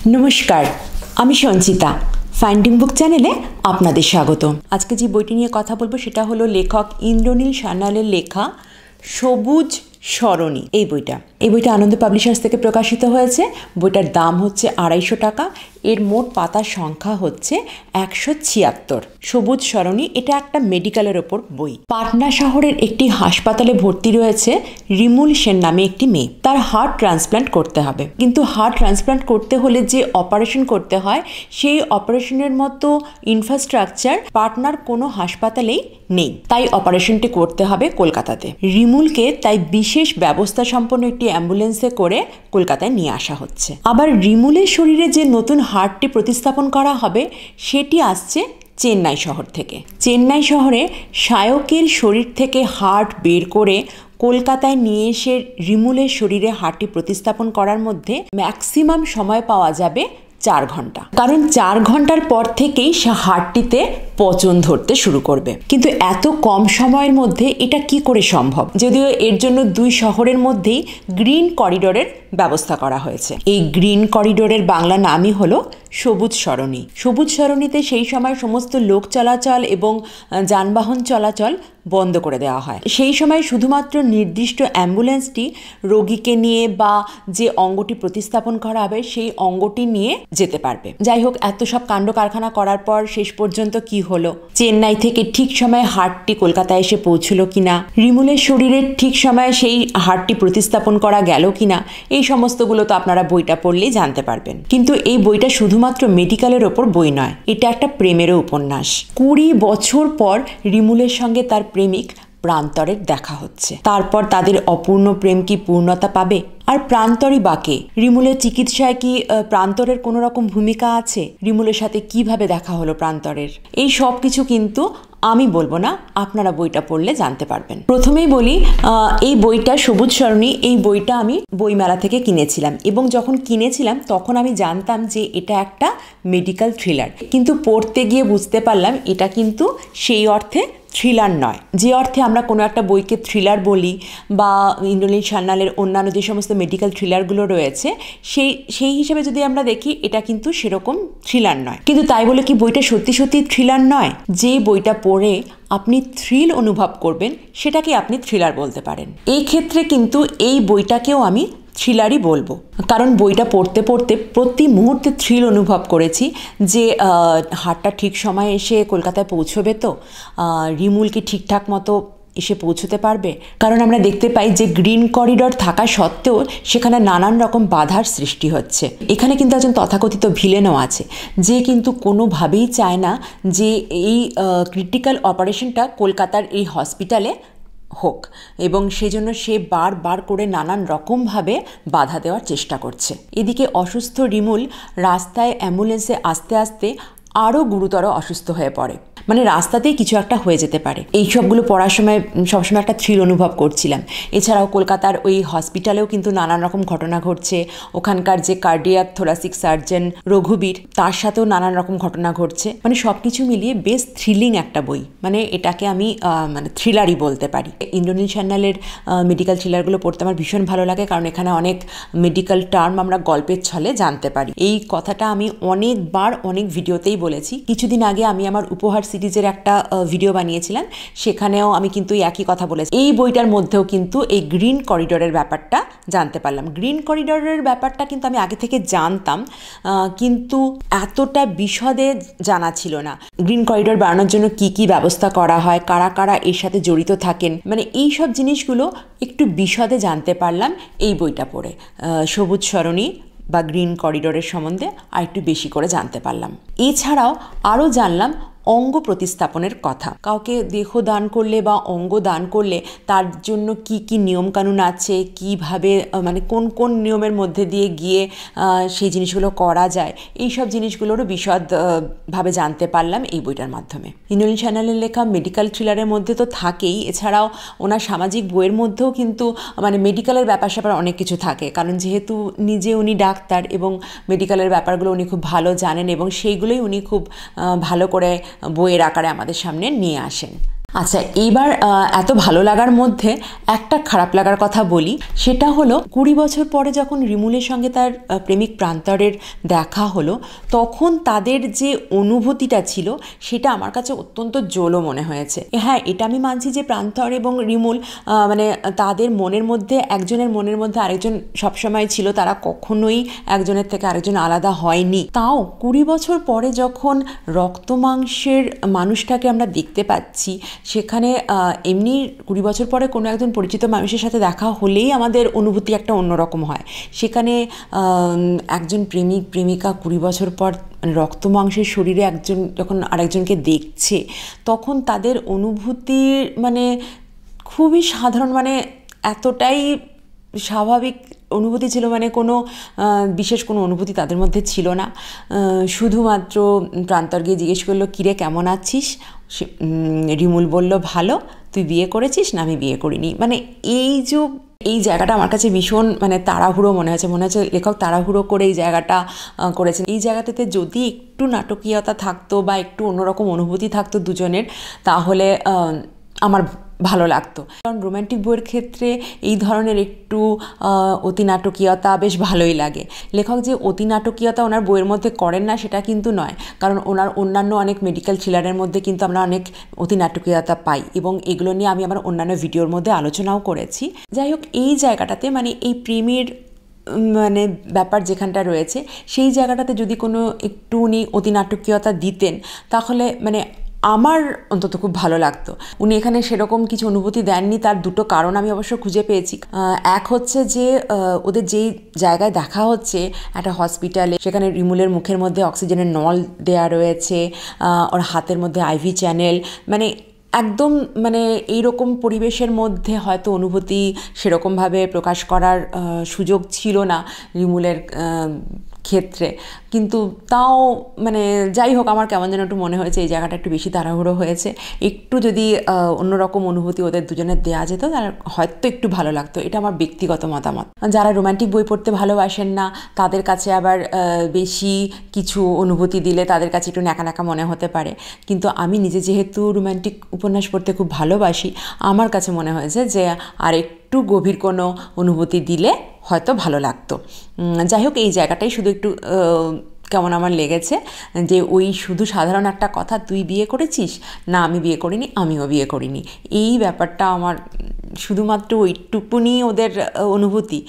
नमस्कार आमी संचिता finding book चैनेले आपनादेर स्वागत। आज के जे बोईटी निये कथा बोलबो सेटा हलो लेखक इंद्रनील सान्यालेर लेखा सबुज सरणी। এই বইটা আনন্দ পাবলিশার্স থেকে প্রকাশিত হয়েছে। বইটার দাম হচ্ছে 250 টাকা। এর মোট পাতার সংখ্যা হচ্ছে 176। সবুজ সরণি এটা একটা মেডিকেলের ওপর বই। পাটনা শহরের একটি হাসপাতালে ভর্তি রয়েছে রিমুল সেন নামে একটি মেয়ে। তার হার্ট ট্রান্সপ্লান্ট করতে হবে, কিন্তু হার্ট ট্রান্সপ্লান্ট করতে হলে যে অপারেশন করতে হয় সেই অপারেশনের মতো ইনফ্রাস্ট্রাকচার পাটনার কোনো হাসপাতালেই নেই। তাই অপারেশনটি করতে হবে কলকাতাতে। রিমুলকে তাই বিশেষ ব্যবস্থা সম্পন্ন একটি অ্যাম্বুলেন্সে করে কলকাতায় নিয়ে আসা হচ্ছে। আবার রিমুলের শরীরে যে নতুন হার্টটি প্রতিস্থাপন করা হবে সেটি আসছে চেন্নাই শহর থেকে। চেন্নাই শহরে শায়কের শরীর থেকে হার্ট বের করে কলকাতায় নিয়ে এসে রিমুলের শরীরে হার্টটি প্রতিস্থাপন করার মধ্যে ম্যাক্সিমাম সময় পাওয়া যাবে 4 ঘন্টা। কারণ 4 ঘন্টার পর থেকেই সে হার্টটিতে পচন ধরতে শুরু করবে। কিন্তু এত কম সময়ের মধ্যে এটা কি করে সম্ভব? যদিও এর জন্য 2 শহরের মধ্যেই গ্রিন করিডোরের ব্যবস্থা করা হয়েছে। এই গ্রিন করিডোরের বাংলা নামই হলো সবুজ সরণি। সবুজ সরণিতে সেই সময় সমস্ত লোক চলাচল এবং যানবাহন চলাচল বন্ধ করে দেওয়া হয়। সেই সময় শুধুমাত্র নির্দিষ্ট অ্যাম্বুলেন্সটি রোগীকে নিয়ে বা যে অঙ্গটি প্রতিস্থাপন করা হবে সেই অঙ্গটি নিয়ে যেতে পারবে। যাই হোক, এত সব কাণ্ড কারখানা করার পর শেষ পর্যন্ত কি হলো? চেন্নাই থেকে ঠিক সময়ে হার্টটি কলকাতায় এসে পৌঁছলো কিনা, রিমুলের শরীরের ঠিক সময়ে সেই হার্টটি প্রতিস্থাপন করা গেল কিনা, এই সমস্তগুলো তো আপনারা বইটা পড়লেই জানতে পারবেন। কিন্তু এই বইটা শুধুমাত্র মেডিকেলের ওপর বই নয়, এটা একটা প্রেমেরও উপন্যাস। 20 বছর পর রিমুলের সঙ্গে তার প্রেমিক প্রান্তরের দেখা হচ্ছে। তারপর তাদের অপূর্ণ প্রেম কি পূর্ণতা পাবে? আর প্রান্তরই বাকে রিমুলের চিকিৎসায় কি প্রান্তরের কোনো রকম ভূমিকা আছে? রিমুলের সাথে কিভাবে দেখা হলো প্রান্তরের? এই সব কিছু কিন্তু আমি বলবো না, আপনারা বইটা পড়লে জানতে পারবেন। প্রথমেই বলি, এই বইটা সবুজ সরণি, এই বইটা আমি বইমেলা থেকে কিনেছিলাম এবং যখন কিনেছিলাম তখন আমি জানতাম যে এটা একটা মেডিকেল থ্রিলার, কিন্তু পড়তে গিয়ে বুঝতে পারলাম এটা কিন্তু সেই অর্থে থ্রিলার নয়। যে অর্থে আমরা কোনো একটা বইকে থ্রিলার বলি বা ইন্দ্রনীল সান্যালের অন্যান্য যে সমস্ত মেডিকেল থ্রিলারগুলো রয়েছে সেই হিসেবে যদি আমরা দেখি, এটা কিন্তু সেরকম থ্রিলার নয়। কিন্তু তাই বলে কি বইটা সত্যি সত্যি থ্রিলার নয়? যে বইটা পড়ে আপনি থ্রিল অনুভব করবেন সেটাকে আপনি থ্রিলার বলতে পারেন। এই ক্ষেত্রে কিন্তু এই বইটাকেও আমি থ্রিলারই বলবো, কারণ বইটা পড়তে পড়তে প্রতি মুহূর্তে থ্রিল অনুভব করেছি যে হার্টটা ঠিক সময়ে এসে কলকাতায় পৌঁছবে, তো রিমুল কি ঠিকঠাক মতো এসে পৌঁছতে পারবে? কারণ আমরা দেখতে পাই যে গ্রিন করিডোর থাকা সত্ত্বেও সেখানে নানান রকম বাধার সৃষ্টি হচ্ছে। এখানে কিন্তু একজন তথাকথিত ভিলেনও আছে, যে কিন্তু কোনোভাবেই চায় না যে এই ক্রিটিক্যাল অপারেশনটা কলকাতার এই হসপিটালে হোক, এবং সেজন্য সে বারবার করে নানান রকমভাবে বাধা দেওয়ার চেষ্টা করছে। এদিকে অসুস্থ রিমুল রাস্তায় অ্যাম্বুলেন্সে আস্তে আস্তে আরও গুরুতর অসুস্থ হয়ে পড়ে, মানে রাস্তাতেই কিছু একটা হয়ে যেতে পারে। এই সবগুলো পড়ার সময় সবসময় একটা থ্রিল অনুভব করছিলাম। এছাড়াও কলকাতার ওই হসপিটালেও কিন্তু নানান রকম ঘটনা ঘটছে। ওখানকার যে কার্ডিয়াক থোরাসিক সার্জন রঘুবীর, তার সাথেও নানান রকম ঘটনা ঘটছে। মানে সব কিছু মিলিয়ে বেশ থ্রিলিং একটা বই, মানে এটাকে আমি মানে থ্রিলারই বলতে পারি। ইন্দ্রনীল সান্যালের মেডিকেল থ্রিলারগুলো পড়তে আমার ভীষণ ভালো লাগে, কারণ এখানে অনেক মেডিকেল টার্ম আমরা গল্পের ছলে জানতে পারি। এই কথাটা আমি অনেকবার অনেক ভিডিওতেই বলেছি। কিছুদিন আগে আমি আমার উপহার সিরিজের একটা ভিডিও বানিয়েছিলাম, সেখানেও আমি কিন্তু একই কথা বলেছি। এই বইটার মধ্যেও কিন্তু এই গ্রিন করিডোরের ব্যাপারটা জানতে পারলাম। গ্রিন করিডোরের ব্যাপারটা কিন্তু আমি আগে থেকে জানতাম, কিন্তু এতটা বিশদে জানা ছিল না। গ্রিন করিডোর বানানোর জন্য কি কি ব্যবস্থা করা হয়, কারা কারা এর সাথে জড়িত থাকেন, মানে এই সব জিনিসগুলো একটু বিশদে জানতে পারলাম এই বইটা পড়ে। সবুজ সরণি বা গ্রিন করিডোরের সম্বন্ধে আর একটু বেশি করে জানতে পারলাম। এছাড়াও আরও জানলাম অঙ্গ প্রতিস্থাপনের কথা। কাউকে দেহ দান করলে বা অঙ্গ দান করলে তার জন্য কি কি নিয়মকানুন আছে, কিভাবে মানে কোন কোন নিয়মের মধ্যে দিয়ে গিয়ে সেই জিনিসগুলো করা যায়, এই সব জিনিসগুলোরও বিশদভাবে জানতে পারলাম এই বইটার মাধ্যমে। ইন্দ্রনীল সান্যালের লেখা মেডিকেল থ্রিলারের মধ্যে তো থাকেই, এছাড়াও ওনার সামাজিক বইয়ের মধ্যেও কিন্তু মানে মেডিকেলের ব্যাপার স্যাপার অনেক কিছু থাকে, কারণ যেহেতু নিজে উনি ডাক্তার এবং মেডিকেলের ব্যাপারগুলো উনি খুব ভালো জানেন এবং সেইগুলোই উনি খুব ভালো করে বইয়ের আকারে আমাদের সামনে নিয়ে আসেন। আচ্ছা, এইবার এত ভালো লাগার মধ্যে একটা খারাপ লাগার কথা বলি। সেটা হলো 20 বছর পরে যখন রিমুলের সঙ্গে তার প্রেমিক প্রান্তরের দেখা হলো, তখন তাদের যে অনুভূতিটা ছিল সেটা আমার কাছে অত্যন্ত জোলো মনে হয়েছে। হ্যাঁ, এটা আমি মানছি যে প্রান্তর এবং রিমুল মানে তাদের মনের মধ্যে, একজনের মনের মধ্যে আরেকজন সবসময় ছিল, তারা কখনোই একজনের থেকে আরেকজন আলাদা হয়নি। তাও 20 বছর পরে যখন রক্ত মাংসের মানুষটাকে আমরা দেখতে পাচ্ছি, সেখানে এমনি 20 বছর পরে কোনো একজন পরিচিত মানুষের সাথে দেখা হলেই আমাদের অনুভূতি একটা অন্যরকম হয়। সেখানে একজন প্রেমিক প্রেমিকা 20 বছর পর রক্ত মাংসের শরীরে একজন যখন আরেকজনকে দেখছে, তখন তাদের অনুভূতির মানে খুবই সাধারণ, মানে এতটাই স্বাভাবিক অনুভূতি ছিল, মানে কোনো বিশেষ কোনো অনুভূতি তাদের মধ্যে ছিল না। শুধুমাত্র প্রান্তর গিয়ে জিজ্ঞেস করলো, কিরে কেমন আছিস? রিমুল বলল, ভালো, তুই বিয়ে করেছিস? না, আমি বিয়ে করিনি। মানে এই জায়গাটা আমার কাছে ভীষণ মানে তাড়াহুড়ো মনে হচ্ছে লেখক তাড়াহুড়ো করে এই জায়গাটা করেছেন। এই জায়গাটাতে যদি একটু নাটকীয়তা থাকতো বা একটু অন্যরকম অনুভূতি থাকতো দুজনের, তাহলে আমার ভালো লাগতো। কারণ রোম্যান্টিক বইয়ের ক্ষেত্রে এই ধরনের একটু অতি নাটকীয়তা বেশ ভালোই লাগে। লেখক যে অতি নাটকীয়তা ওনার বইয়ের মধ্যে করেন না সেটা কিন্তু নয়, কারণ ওনার অন্যান্য অনেক মেডিকেল থ্রিলারের মধ্যে কিন্তু আমরা অনেক অতি নাটকীয়তা পাই, এবং এগুলো নিয়ে আমি আমার অন্যান্য ভিডিওর মধ্যে আলোচনাও করেছি। যাই হোক, এই জায়গাটাতে মানে এই প্রেমের মানে ব্যাপার যেখানটা রয়েছে, সেই জায়গাটাতে যদি কোনো একটু উনি অতি নাটকীয়তা দিতেন, তাহলে মানে আমার অন্তত খুব ভালো লাগতো। উনি এখানে সেরকম কিছু অনুভূতি দেননি। তার দুটো কারণ আমি অবশ্য খুঁজে পেয়েছি। এক হচ্ছে যে ওদের যেই জায়গায় দেখা হচ্ছে, একটা হসপিটালে, সেখানে রিমুলের মুখের মধ্যে অক্সিজেনের নল দেয়া রয়েছে, ওর হাতের মধ্যে আইভি চ্যানেল, মানে একদম মানে এইরকম পরিবেশের মধ্যে হয়তো অনুভূতি সেরকমভাবে প্রকাশ করার সুযোগ ছিল না রিমুলের ক্ষেত্রে। কিন্তু তাও মানে যাই হোক, আমার কেমন যেন একটু মনে হয়েছে এই জায়গাটা একটু বেশি তাড়াহুড়ো হয়েছে। একটু যদি অন্যরকম অনুভূতি ওদের দুজনের দেওয়া যেত, তার হয়তো একটু ভালো লাগতো। এটা আমার ব্যক্তিগত মতামত। যারা রোম্যান্টিক বই পড়তে ভালোবাসেন না, তাদের কাছে আবার বেশি কিছু অনুভূতি দিলে তাদের কাছে একটু ন্যাকা ন্যাকা মনে হতে পারে। কিন্তু আমি নিজে যেহেতু রোম্যান্টিক উপন্যাস পড়তে খুব ভালোবাসি, আমার কাছে মনে হয়েছে যে আর একটু গভীর কোনো অনুভূতি দিলে হয়তো ভালো লাগতো। যাই হোক, এই জায়গাটাই শুধু একটু কেমন আমার লেগেছে, যে ওই শুধু সাধারণ একটা কথা, তুই বিয়ে করেছিস? না, আমি বিয়ে করিনি, আমিও বিয়ে করিনি, এই ব্যাপারটা আমার শুধুমাত্র ওইটুকুনি ওদের অনুভূতি,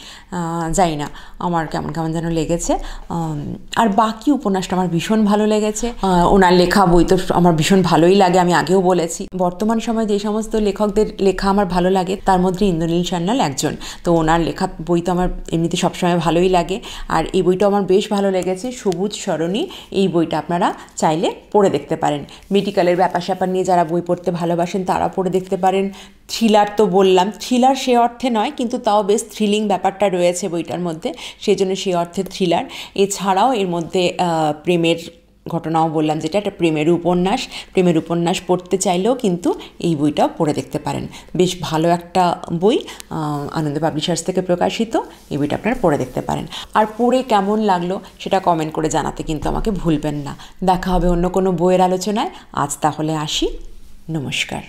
যাই না, আমার কেমন কেমন যেন লেগেছে। আর বাকি উপন্যাসটা আমার ভীষণ ভালো লেগেছে। ওনার লেখা বই তো আমার ভীষণ ভালোই লাগে, আমি আগেও বলেছি। বর্তমান সময়ে যে সমস্ত লেখকদের লেখা আমার ভালো লাগে, তার মধ্যে ইন্দ্রনীল সান্যাল একজন। তো ওনার লেখা বই তো আমার এমনিতে সবসময় ভালোই লাগে। আর এই বইটা আমার বেশ ভালো লেগেছে, সবুজ সরণি। এই বইটা আপনারা চাইলে পড়ে দেখতে পারেন। মেডিকেলের ব্যাপার স্যাপার নিয়ে যারা বই পড়তে ভালোবাসেন তারা পড়ে দেখতে পারেন। থ্রিলার তো বললাম, থ্রিলার সে অর্থে নয়, কিন্তু তাও বেশ থ্রিলিং ব্যাপারটা রয়েছে বইটার মধ্যে, সেই জন্য সে অর্থে থ্রিলার। এছাড়াও এর মধ্যে প্রেমের ঘটনাও বললাম, যেটা একটা প্রেমের উপন্যাস পড়তে চাইলেও কিন্তু এই বইটাও পড়ে দেখতে পারেন। বেশ ভালো একটা বই, আনন্দ পাবলিশার্স থেকে প্রকাশিত। এই বইটা আপনারা পড়ে দেখতে পারেন। আর পড়ে কেমন লাগলো সেটা কমেন্ট করে জানাতে কিন্তু আমাকে ভুলবেন না। দেখা হবে অন্য কোনো বইয়ের আলোচনায়। আজ তাহলে আসি, নমস্কার।